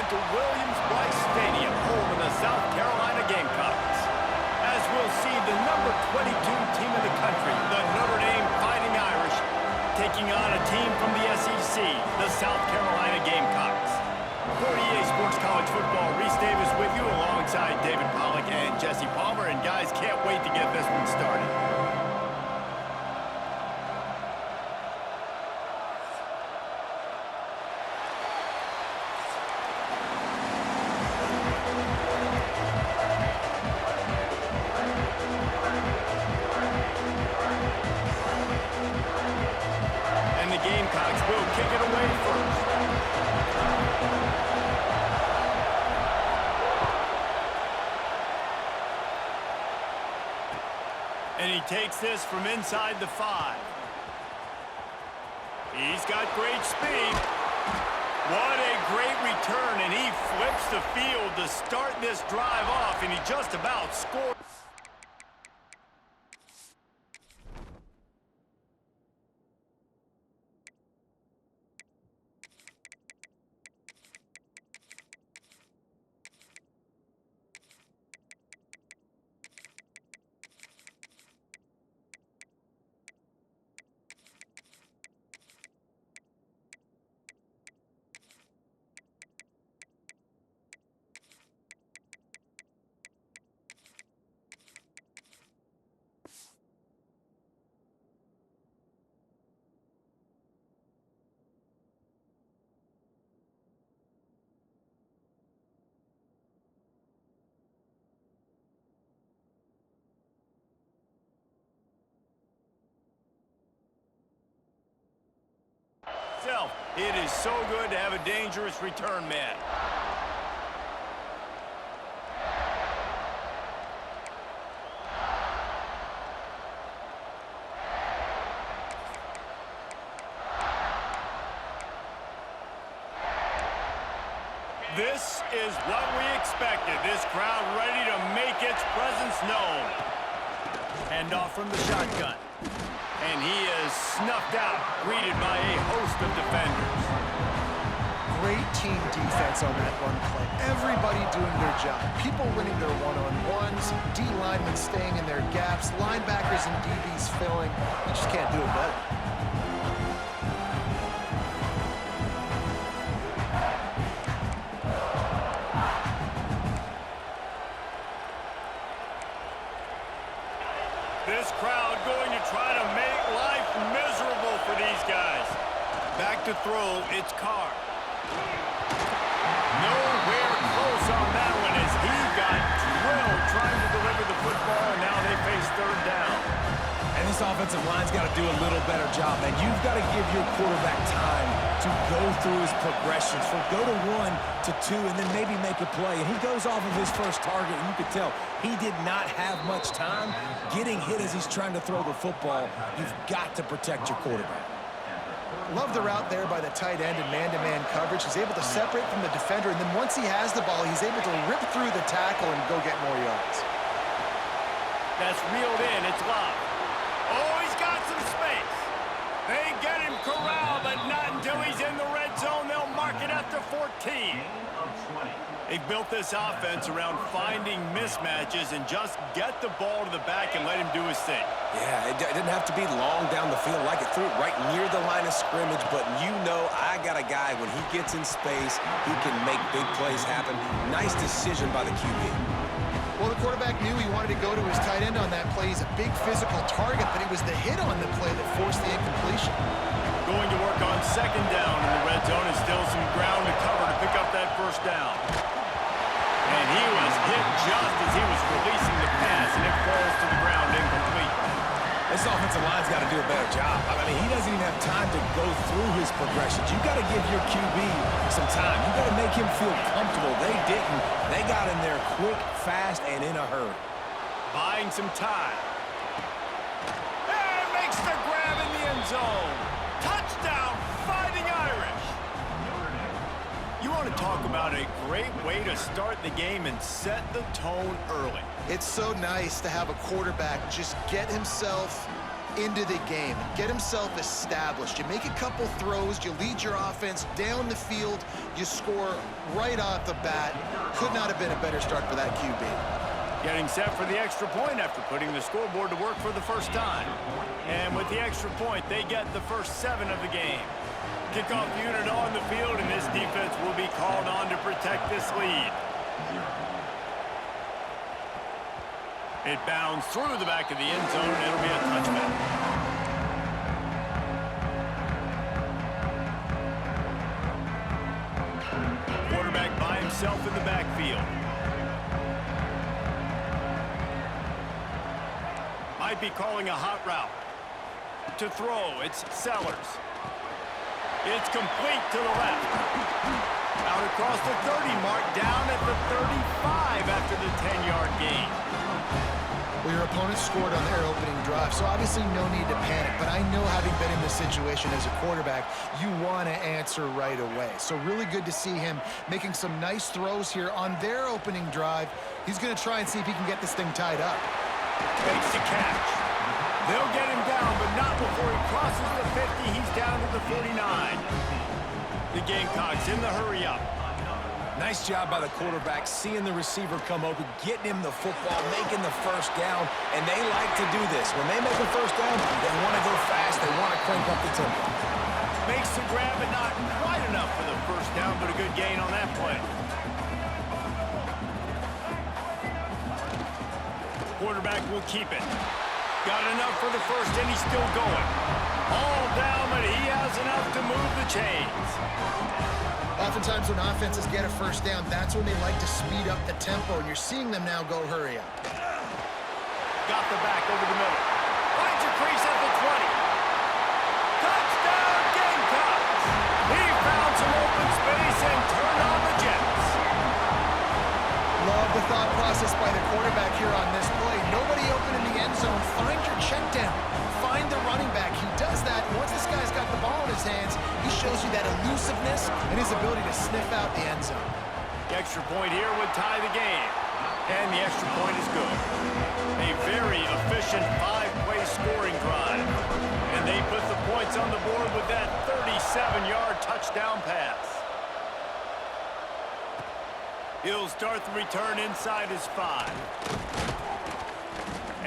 to Williams-Brice Stadium, home of the South Carolina Gamecocks. As we'll see the number 22 team in the country, the Notre Dame Fighting Irish, taking on a team from the SEC, the South Carolina Gamecocks. For EA Sports College Football, Reese Davis with you alongside David Pollack and Jesse Palmer. And guys, can't wait to get this one started. And the Gamecocks will kick it away first. And he takes this from inside the 5. He's got great speed. What a great return, and he flips the field to start this drive off, and he just about scored. It is so good to have a dangerous return man. This is what we expected. This crowd ready to make its presence known. Handoff from the shotgun. And he is snuffed out, greeted by a host of defenders. Great team defense on that run play. Everybody doing their job. People winning their one-on-ones, D-linemen staying in their gaps, linebackers and DBs filling. You just can't do it better. This crowd going to try to make life miserable for these guys. Back to throw, it's Carr. Nowhere close on that one as he got drilled trying to deliver the football, and now they face third down. And this offensive line's got to do a little better job, man. You've got to give your quarterback time to go through his progressions, from go to 1 to 2, and then maybe make a play. And he goes off of his first target, and you could tell he did not have much time getting hit as he's trying to throw the football. You've got to protect your quarterback. Love the route there by the tight end in man-to-man coverage. He's able to separate from the defender, and then once he has the ball, he's able to rip through the tackle and go get more yards. That's reeled in. It's locked. Oh, he's got some space. They get him corralled, but not until he's in the red zone. They'll mark it after 14. They've built this offense around finding mismatches and just get the ball to the back and let him do his thing. Yeah, it didn't have to be long down the field. Like it threw it right near the line of scrimmage, but you know I got a guy, when he gets in space, he can make big plays happen. Nice decision by the QB. Well, the quarterback knew he wanted to go to his tight end on that play. He's a big physical target, but it was the hit on the play that forced the incompletion. Going to work on second down in the red zone, and still some ground to cover to pick up that first down. And he was hit just as he was releasing the pass, and it falls to the ground incomplete. This offensive line's got to do a better job. I mean, he doesn't even have time to go through his progressions. You got to give your QB some time. You got to make him feel comfortable. They didn't. They got in there quick, fast, and in a hurry. Buying some time. And makes the grab in the end zone. Touchdown, Fighting Irish. You want to talk about a great way to start the game and set the tone early. It's so nice to have a quarterback just get himself into the game, get himself established. You make a couple throws, you lead your offense down the field, you score right off the bat. Could not have been a better start for that QB. Getting set for the extra point after putting the scoreboard to work for the first time. And with the extra point, they get the first 7 of the game. Kickoff unit on the field, and this defense will be called on to protect this lead. It bounds through the back of the end zone, and it'll be a touchback. Quarterback by himself in the backfield. Might be calling a hot route. To throw, it's Sellers. It's complete to the left. Out across the 30 mark, down at the 35 after the 10-yard gain. Well, your opponent scored on their opening drive, so obviously no need to panic. But I know, having been in this situation as a quarterback, you want to answer right away. So really good to see him making some nice throws here on their opening drive. He's going to try and see if he can get this thing tied up. Makes the catch. They'll get him down, but not before he crosses the 50. He's down to the 49. The Gamecocks in the hurry-up. Nice job by the quarterback, seeing the receiver come open, getting him the football, making the first down, and they like to do this. When they make a first down, they want to go fast, they want to crank up the tempo. Makes the grab, but not quite enough for the first down, but a good gain on that play. Quarterback will keep it. Got enough for the first, and he's still going. All down, but he has enough to move the chains. Oftentimes when offenses get a first down, that's when they like to speed up the tempo, and you're seeing them now go hurry up. Got the back over the middle. Finds a crease at the 20. Touchdown, Gamecocks! He found some open space and turned on the Jets. Love the thought process by the quarterback here on this play. Nobody open in the end zone. Find your check down. Find the running back. He does that. Once this guy's got the ball in his hands, he shows you that elusiveness and his ability to sniff out the end zone. The extra point here would tie the game. And the extra point is good. A very efficient 5-play scoring drive. And they put the points on the board with that 37-yard touchdown pass. He'll start the return inside his 5.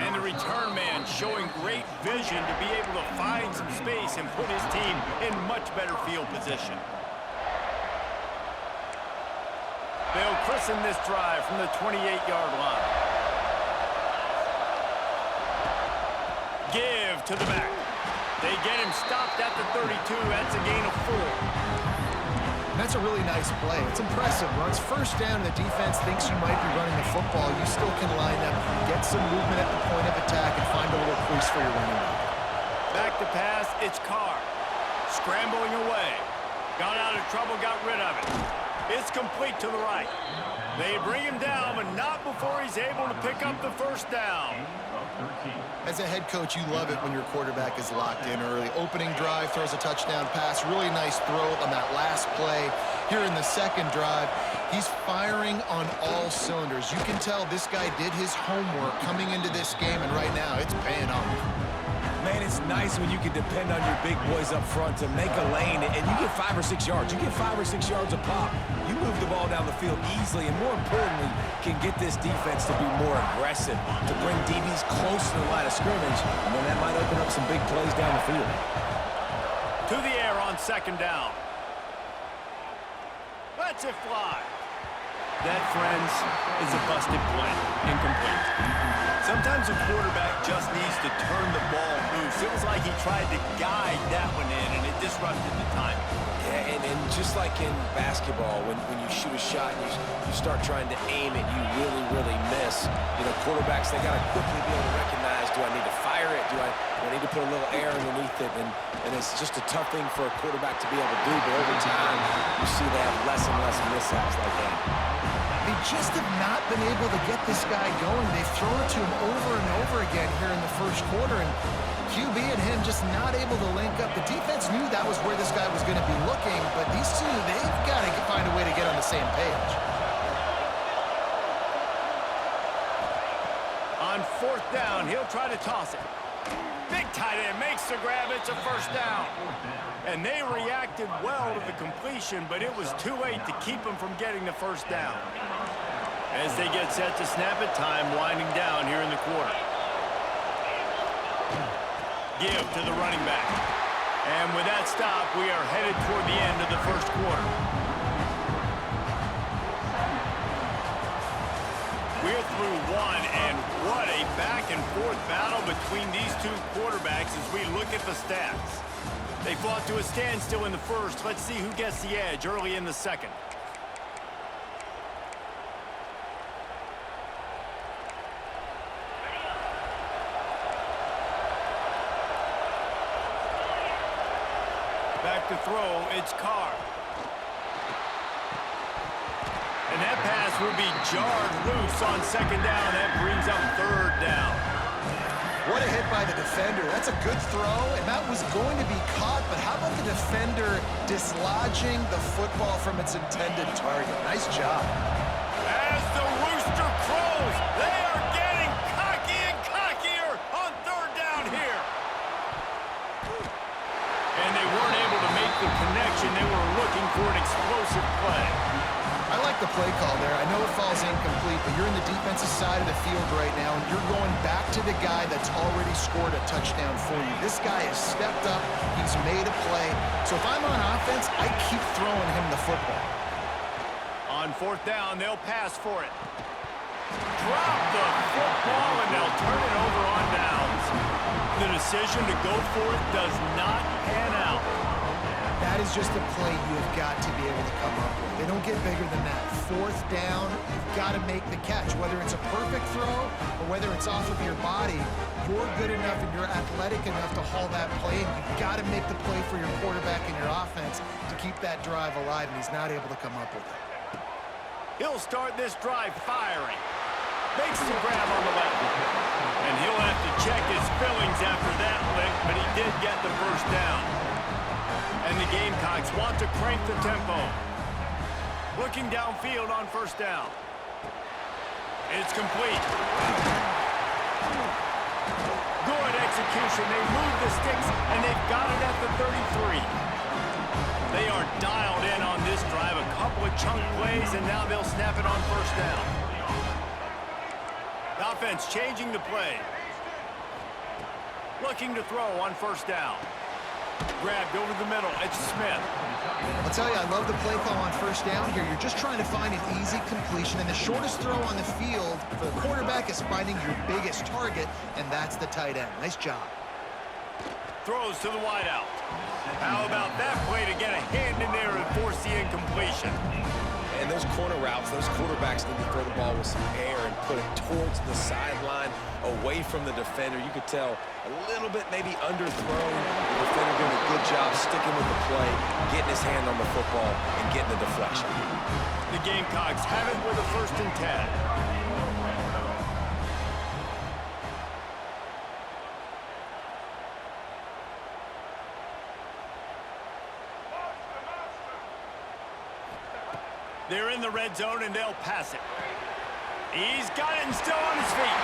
And the return man showing great vision to be able to find some space and put his team in much better field position. They'll christen this drive from the 28-yard line. Give to the back. They get him stopped at the 32. That's a gain of 4. That's a really nice play. It's impressive. Once first down, the defense thinks you might be running the football. You still can line up, get some movement at the point of attack, and find a little crease for your running back. Back to pass, it's Carr. Scrambling away. Got out of trouble, got rid of it. It's complete to the right. They bring him down, but not before he's able to pick up the first down. As a head coach, you love it when your quarterback is locked in early. Opening drive, throws a touchdown pass. Really nice throw on that last play. Here in the second drive, he's firing on all cylinders. You can tell this guy did his homework coming into this game, and right now it's paying off. Man, it's nice when you can depend on your big boys up front to make a lane, and you get 5 or 6 yards. You get 5 or 6 yards a pop. You move the ball down the field easily, and more importantly, can get this defense to be more aggressive, to bring DBs close to the line of scrimmage, and then that might open up some big plays down the field. To the air on second down. Lets it fly. That, friends, is a busted play. Incomplete. Sometimes a quarterback just needs to turn the ball loose. It was like he tried to guide that one in, and it disrupted the timing. Yeah, and just like in basketball, when you shoot a shot and you start trying to aim it, you really miss. You know, quarterbacks, they got to quickly be able to recognize, do I need to fire it? Do I need to put a little air underneath it? And it's just a tough thing for a quarterback to be able to do, but over time, you see they have less and less mishaps like that. They just have not been able to get this guy going. They've thrown it to him over and over again here in the first quarter, and QB and him just not able to link up. The defense knew that was where this guy was going to be looking, but these two, they've got to find a way to get on the same page. On fourth down, he'll try to toss it. Big tight end makes the grab. It's a first down. And they reacted well to the completion, but it was too late to keep them from getting the first down. As they get set to snap it, time winding down here in the quarter. Give to the running back. And with that stop, we are headed toward the end of the first quarter. We're through one, and what a back-and-forth battle between these two quarterbacks as we look at the stats. They fought to a standstill in the first. Let's see who gets the edge early in the second. Back to throw, it's Carr. And that pass will be jarred loose on second down. That brings up third down. What a hit by the defender. That's a good throw, and that was going to be caught, but how about the defender dislodging the football from its intended target? Nice job. As the rooster crows, they are getting cocky and cockier on third down here. And they weren't able to make the connection. They were looking for an explosive play. I like the play call there. I know it falls incomplete, but you're in the defensive side of the field right now, and you're going back to the guy that's already scored a touchdown for you. This guy has stepped up. He's made a play. So if I'm on offense, I keep throwing him the football. On fourth down, they'll pass for it. Drop the football, and they'll turn it over on downs. The decision to go for it does not pan out. That is just a play you have got to be able to come up with. They don't get bigger than that. Fourth down, you've got to make the catch. Whether it's a perfect throw or whether it's off of your body, you're good enough and you're athletic enough to haul that play, and you've got to make the play for your quarterback and your offense to keep that drive alive, and he's not able to come up with it. He'll start this drive firing. Makes the grab on the left. And he'll have to check his fillings after that lick, but he did get the first down. And the Gamecocks want to crank the tempo. Looking downfield on first down. It's complete. Good execution. They move the sticks, and they've got it at the 33. They are dialed in on this drive. A couple of chunk plays, and now they'll snap it on first down. The offense changing the play. Looking to throw on first down. Grabbed over the middle. It's Smith. I'll tell you, I love the play call on first down here. You're just trying to find an easy completion, and the shortest throw on the field for the quarterback is finding your biggest target, and that's the tight end. Nice job. Throws to the wideout. How about that play to get a hand in there and force the incompletion? And those corner routes, those quarterbacks need to throw the ball with some air and put it towards the sideline, away from the defender. You could tell a little bit maybe underthrown. The defender doing a good job sticking with the play, getting his hand on the football, and getting the deflection. The Gamecocks have it with a 1st and 10. They're in the red zone, and they'll pass it. He's got it and still on his feet.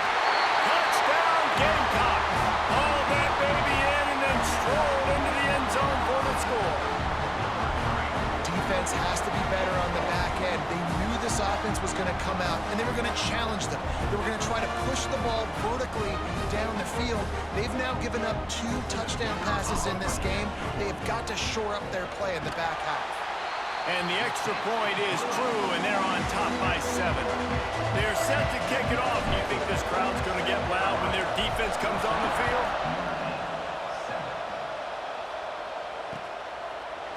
Touchdown, Gamecocks. Haul that baby in and then stroll into the end zone for the score. Defense has to be better on the back end. They knew this offense was going to come out, and they were going to challenge them. They were going to try to push the ball vertically down the field. They've now given up 2 touchdown passes in this game. They've got to shore up their play in the back half. And the extra point is true, and they're on top by 7. They're set to kick it off. Do you think this crowd's going to get loud when their defense comes on the field?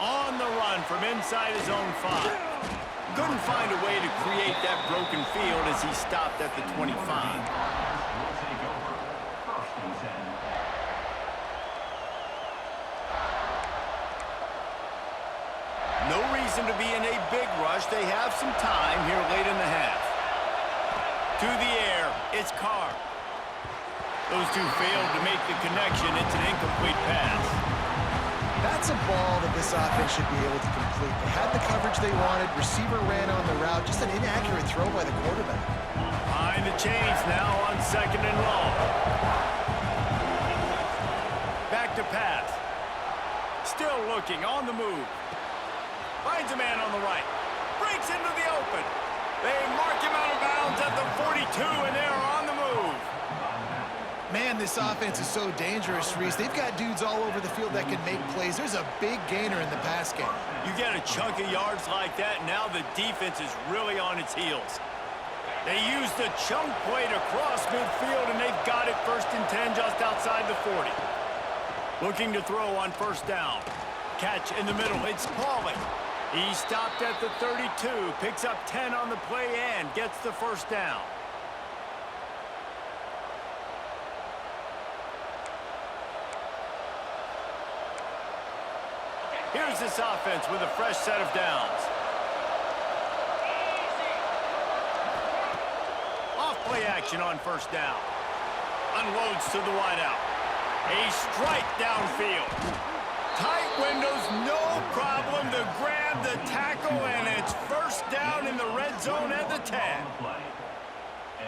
On the run from inside his own 5. Couldn't find a way to create that broken field as he stopped at the 25. No reason to be in a big rush. They have some time here late in the half. To the air, it's Carr. Those two failed to make the connection. It's an incomplete pass. That's a ball that this offense should be able to complete. They had the coverage they wanted. Receiver ran on the route. Just an inaccurate throw by the quarterback. Behind the chains now on 2nd and long. back to pass. Still looking, on the move. Finds a man on the right. Breaks into the open. They mark him out of bounds at the 42, and they're on the move. Man, this offense is so dangerous, Reese. They've got dudes all over the field that can make plays. There's a big gainer in the pass game. You get a chunk of yards like that, and now the defense is really on its heels. They used the chunk play to cross midfield, and they've got it 1st and 10 just outside the 40. Looking to throw on 1st down. Catch in the middle. It's Pauly. He stopped at the 32, picks up 10 on the play, and gets the 1st down. Here's this offense with a fresh set of downs. Off-play action on 1st down. Unloads to the wideout. A strike downfield. Tight windows, no problem to grab the tackle, and it's 1st down in the red zone at the 10.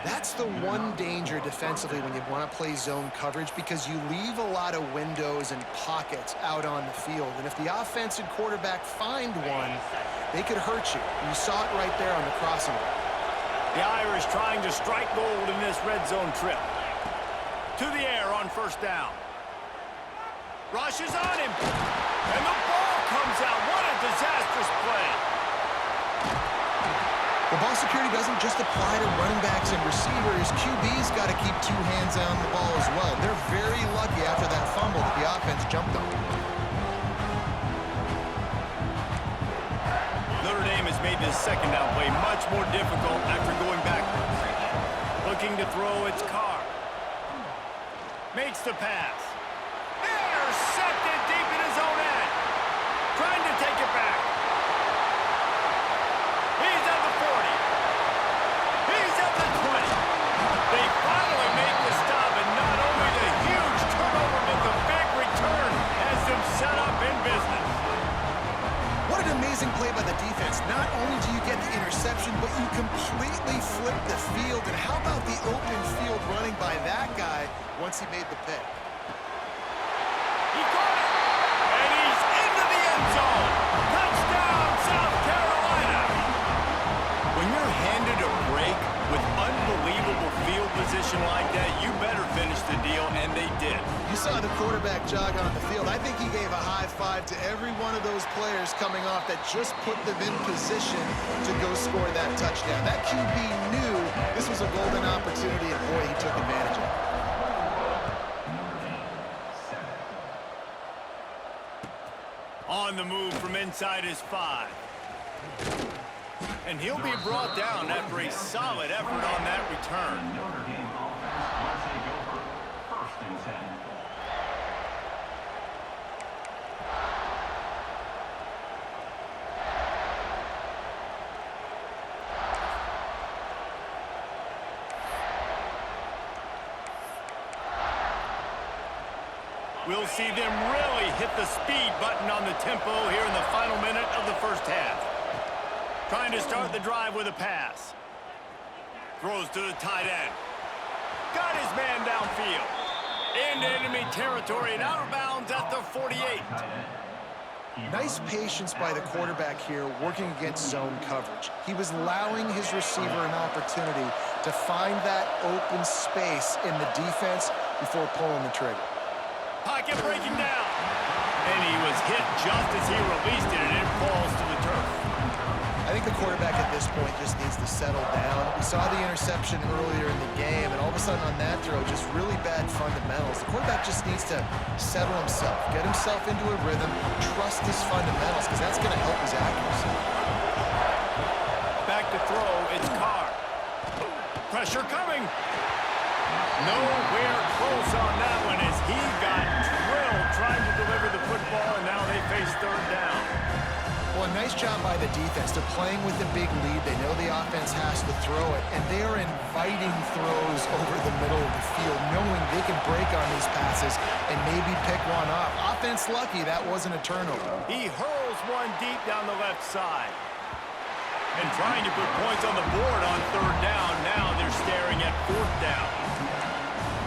That's the one danger defensively when you want to play zone coverage, because you leave a lot of windows and pockets out on the field. And if the offense and quarterback find one, they could hurt you. You saw it right there on the crossing line. The Irish trying to strike gold in this red zone trip. To the air on 1st down. Rushes on him. And the ball comes out. What a disastrous play. The ball security doesn't just apply to running backs and receivers. QB's got to keep 2 hands on the ball as well. They're very lucky after that fumble that the offense jumped on. Notre Dame has made this 2nd down play much more difficult after going backwards. Looking to throw, it's Carr. Makes the pass. Intercepted deep in his own end. Trying to take it back. He's at the 40. He's at the 20. They finally make the stop, and not only the huge turnover, but the big return has them set up in business. What an amazing play by the defense. Not only do you get the interception, but you completely flip the field. And how about the open field running by that guy once he made the pick? He caught it, and he's into the end zone. Touchdown, South Carolina. When you're handed a break with unbelievable field position like that, you better finish the deal, and they did. You saw the quarterback jog on the field. I think he gave a high five to every one of those players coming off that just put them in position to go score that touchdown. That QB knew this was a golden opportunity, and boy, he took advantage of it. On the move from inside his 5. And he'll be brought down after a solid effort on that return. We'll see them really hit the speed button on the tempo here in the final minute of the 1st half. Trying to start the drive with a pass. Throws to the tight end. Got his man downfield. Into enemy territory and out of bounds at the 48. Nice patience by the quarterback here working against zone coverage. He was allowing his receiver an opportunity to find that open space in the defense before pulling the trigger. Pocket breaking down. And he was hit just as he released it, and it falls to the turf. I think the quarterback at this point just needs to settle down. We saw the interception earlier in the game, and all of a sudden on that throw, just really bad fundamentals. The quarterback just needs to settle himself, get himself into a rhythm, trust his fundamentals, because that's going to help his accuracy. Back to throw, it's Carr. Pressure coming. Nowhere close on that one as he got drilled trying to deliver the football, and now they face 3rd down. Well, a nice job by the defense. They're playing with a big lead. They know the offense has to throw it, and they are inviting throws over the middle of the field, knowing they can break on these passes and maybe pick one off. Offense lucky that wasn't a turnover. He hurls one deep down the left side. And trying to put points on the board on 3rd down. Now they're staring at 4th down.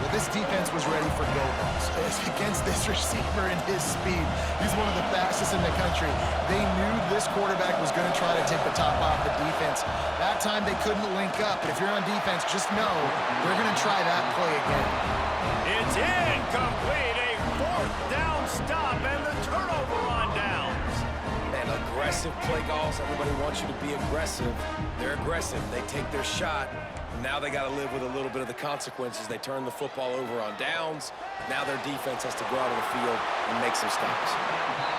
This defense was ready for go balls. Against this receiver and his speed, he's one of the fastest in the country. They knew this quarterback was going to try to take the top off the defense. That time they couldn't link up, but if you're on defense, just know they're going to try that play again. It's incomplete, a fourth down stop, and the turnover on downs. And aggressive play calls. Everybody wants you to be aggressive. They're aggressive. They take their shot. Now they got to live with a little bit of the consequences. They turn the football over on downs. Now their defense has to go out of the field and make some stops.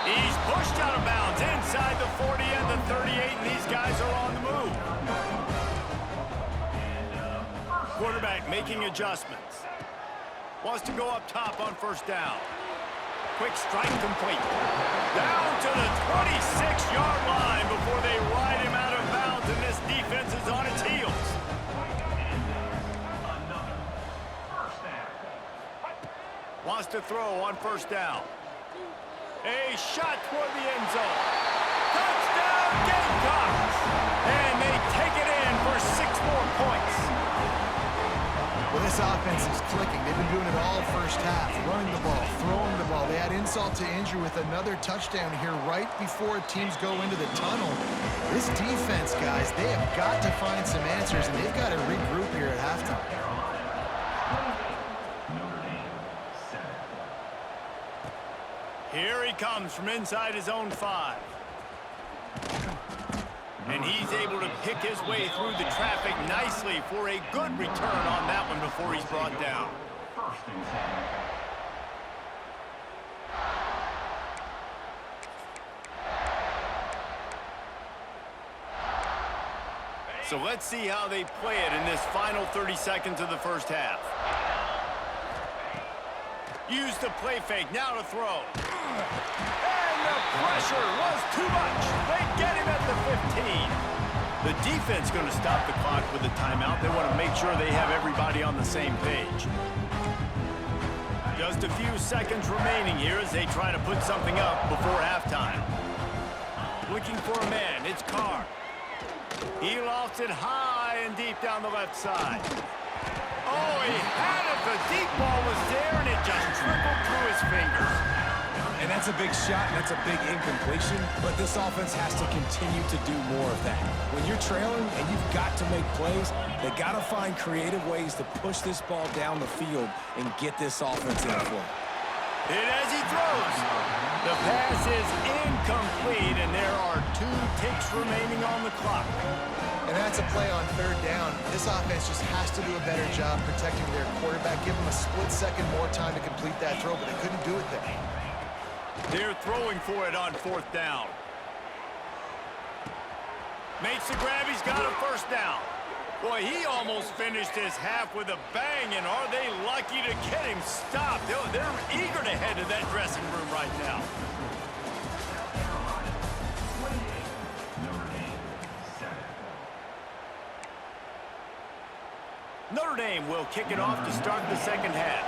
He's pushed out of bounds inside the 40 and the 38, and these guys are on the move. Quarterback making adjustments. Wants to go up top on first down. Quick strike complete. Down to the 26-yard line before they ride him out of bounds, and this defense is on its heels. Wants to throw on first down. A shot toward the end zone. Touchdown, Gamecocks! And they take it in for 6 more points. Well, this offense is clicking. They've been doing it all first half. Running the ball, throwing the ball. They had insult to injury with another touchdown here right before teams go into the tunnel. This defense, guys, they have got to find some answers, and they've got to regroup here at halftime. Here he comes from inside his own 5. And he's able to pick his way through the traffic nicely for a good return on that one before he's brought down. So let's see how they play it in this final 30 seconds of the first half. Use the play fake, now to throw. And the pressure was too much. They get him at the 15. The defense going to stop the clock with a timeout. They want to make sure they have everybody on the same page. Just a few seconds remaining here as they try to put something up before halftime. Looking for a man, it's Carr. He lofts it high and deep down the left side. Oh, he had it. The deep ball was there, and it just trickled through his fingers. And that's a big shot, and that's a big incompletion, but this offense has to continue to do more of that. When you're trailing and you've got to make plays, they got to find creative ways to push this ball down the field and get this offense in flow. Hit as he throws. The pass is incomplete, and there are 2 ticks remaining on the clock. And that's a play on third down. This offense just has to do a better job protecting their quarterback. Give them a split second more time to complete that throw, but they couldn't do it there. They're throwing for it on fourth down. Makes the grab. He's got a first down. Boy, he almost finished his half with a bang, and are they lucky to get him stopped? They're eager to head to that dressing room right now. Notre Dame will kick it off to start the second half.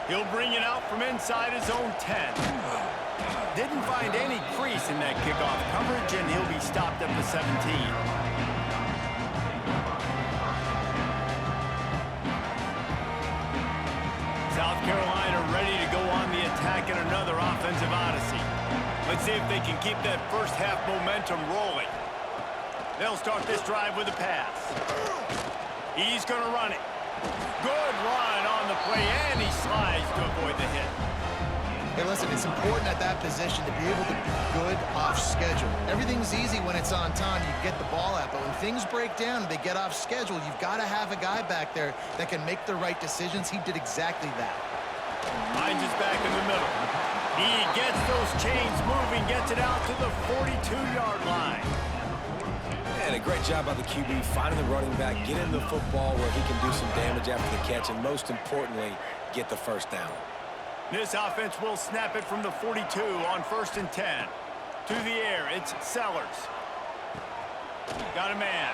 He'll bring it out from inside his own 10. Didn't find any crease in that kickoff coverage, and he'll be stopped at the 17. South Carolina ready to go on the attack in another offensive odyssey. Let's see if they can keep that first half momentum rolling. They'll start this drive with a pass. He's going to run it. Good run on the play, and he slides to avoid the hit. Hey, listen, it's important at that position to be able to be good off schedule. Everything's easy when it's on time. You get the ball out, but when things break down and they get off schedule, you've got to have a guy back there that can make the right decisions. He did exactly that. Hines is back in the middle. He gets those chains moving, gets it out to the 42-yard line. And a great job by the QB finding the running back, getting the football where he can do some damage after the catch, and most importantly, get the first down. This offense will snap it from the 42 on 1st and 10. To the air, it's Sellers. Got a man.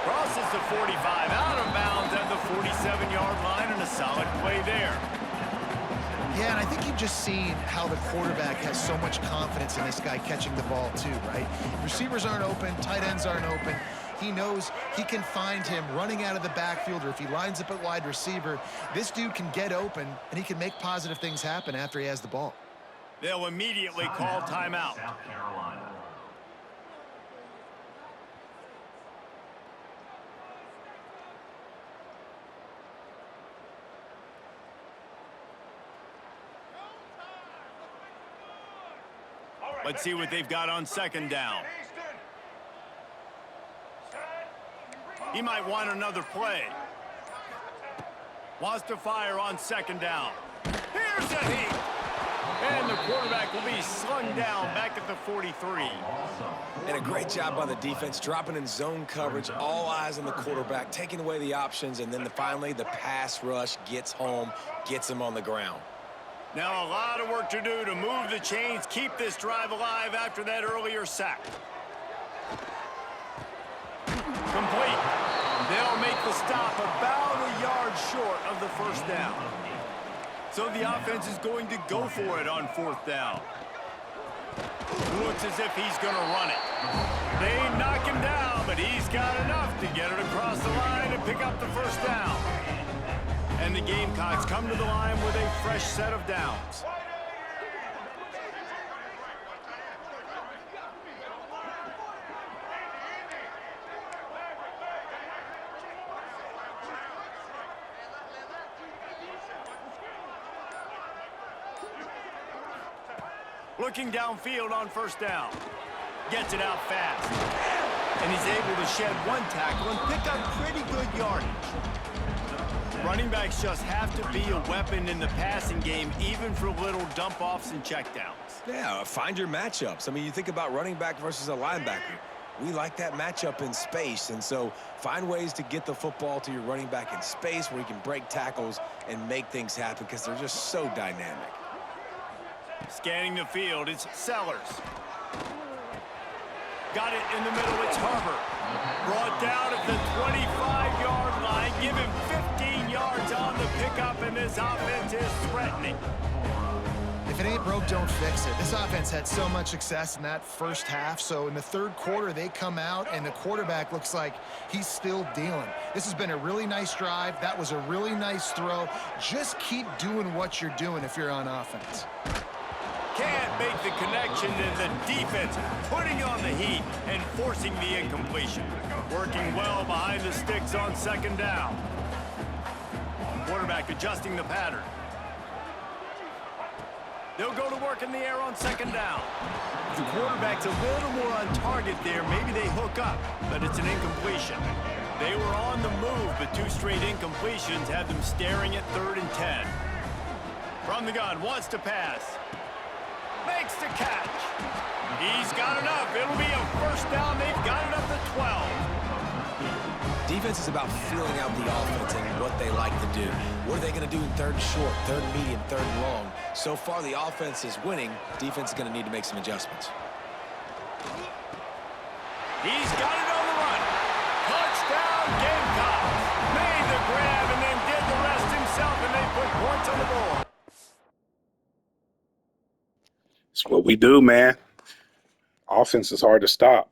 Crosses the 45, out of bounds at the 47-yard line, and a solid play there. Yeah, and I think you've just seen how the quarterback has so much confidence in this guy catching the ball too, right? Receivers aren't open, tight ends aren't open. He knows he can find him running out of the backfield, or if he lines up at wide receiver, this dude can get open, and he can make positive things happen after he has the ball. They'll immediately call timeout. South Carolina. Let's see what they've got on second down. He might want another play. Wants to fire on second down. Here's a heat. And the quarterback will be slung down back at the 43. And a great job by the defense, dropping in zone coverage, all eyes on the quarterback, taking away the options, and then finally the pass rush gets home, gets him on the ground. Now a lot of work to do to move the chains, keep this drive alive after that earlier sack. Complete. They'll make the stop about a yard short of the first down. So the offense is going to go for it on fourth down. Looks as if he's going to run it. They knock him down, but he's got enough to get it across the line and pick up the first down. And the Gamecocks come to the line with a fresh set of downs. Looking downfield on first down. Gets it out fast. And he's able to shed one tackle and pick up pretty good yardage. Running backs just have to be a weapon in the passing game, even for little dump-offs and checkdowns. Yeah, find your matchups. I mean, you think about running back versus a linebacker. We like that matchup in space, and so find ways to get the football to your running back in space where he can break tackles and make things happen because they're just so dynamic. Scanning the field, it's Sellers. Got it in the middle, it's Herbert. Brought down at the 25-yard line. Give him 15 yards on the pickup, and this offense is threatening. If it ain't broke, don't fix it. This offense had so much success in that first half, so in the third quarter, they come out, and the quarterback looks like he's still dealing. This has been a really nice drive. That was a really nice throw. Just keep doing what you're doing if you're on offense. Can't make the connection, and the defense putting on the heat and forcing the incompletion. Working well behind the sticks on second down. Quarterback adjusting the pattern. They'll go to work in the air on second down. The quarterback's a little more on target there. Maybe they hook up, but it's an incompletion. They were on the move, but two straight incompletions had them staring at 3rd and 10. From the gun, wants to pass. Makes the catch. He's got enough. It'll be a first down. They've got it up to 12. Defense is about feeling out the offense and what they like to do. What are they going to do in 3rd and short, 3rd and medium, 3rd and long? So far, the offense is winning. Defense is going to need to make some adjustments. He's got it on the run. Touchdown, Gamecocks. Made the grab and then did the rest himself, and they put points on the board. It's what we do, man. Offense is hard to stop.